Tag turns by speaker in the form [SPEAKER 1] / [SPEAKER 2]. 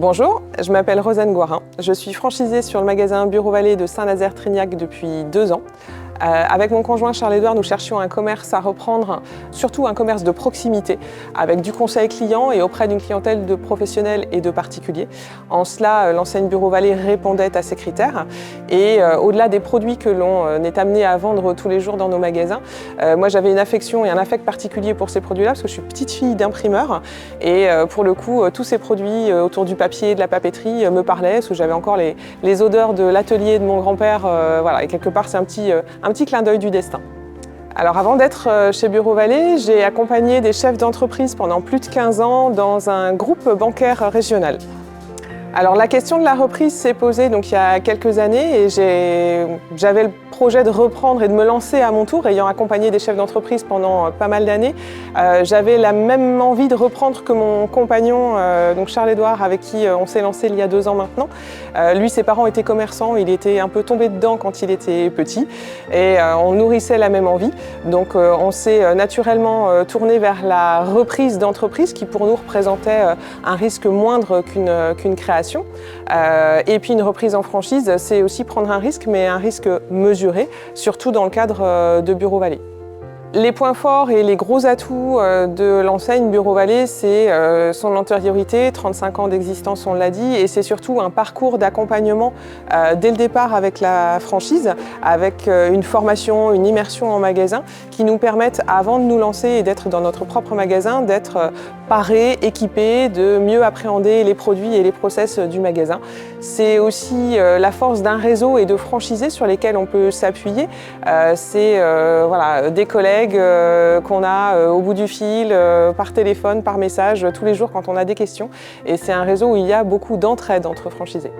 [SPEAKER 1] Bonjour, je m'appelle Rosanne Gouarin. Je suis franchisée sur le magasin Bureau Vallée de Saint-Nazaire-Trignac depuis 2 ans. Avec mon conjoint Charles-Édouard, nous cherchions un commerce à reprendre, surtout un commerce de proximité, avec du conseil client et auprès d'une clientèle de professionnels et de particuliers. En cela, l'enseigne Bureau Vallée répondait à ces critères. Et au-delà des produits que l'on est amené à vendre tous les jours dans nos magasins, moi j'avais une affection et un affect particulier pour ces produits-là, parce que je suis petite fille d'imprimeur. Et pour le coup, tous ces produits autour du papier et de la papeterie me parlaient, parce que j'avais encore les odeurs de l'atelier de mon grand-père. Voilà, et quelque part, c'est un petit clin d'œil du destin. Alors avant d'être chez Bureau Vallée, j'ai accompagné des chefs d'entreprise pendant plus de 15 ans dans un groupe bancaire régional. Alors la question de la reprise s'est posée donc il y a quelques années et j'avais le projet de reprendre et de me lancer à mon tour, ayant accompagné des chefs d'entreprise pendant pas mal d'années. J'avais la même envie de reprendre que mon compagnon, donc Charles-Édouard, avec qui on s'est lancé il y a 2 ans maintenant. Lui, ses parents étaient commerçants, il était un peu tombé dedans quand il était petit et on nourrissait la même envie. Donc on s'est naturellement tourné vers la reprise d'entreprise qui pour nous représentait un risque moindre qu'une création. Et puis une reprise en franchise, c'est aussi prendre un risque, mais un risque mesuré, surtout dans le cadre de Bureau Vallée. Les points forts et les gros atouts de l'enseigne Bureau Vallée, c'est son antériorité, 35 ans d'existence, on l'a dit, et c'est surtout un parcours d'accompagnement dès le départ avec la franchise, avec une formation, une immersion en magasin, qui nous permettent, avant de nous lancer et d'être dans notre propre magasin, d'être parés, équipés, de mieux appréhender les produits et les process du magasin. C'est aussi la force d'un réseau et de franchisés sur lesquels on peut s'appuyer. C'est voilà, des collègues qu'on a au bout du fil, par téléphone, par message, tous les jours quand on a des questions. Et c'est un réseau où il y a beaucoup d'entraide entre franchisés.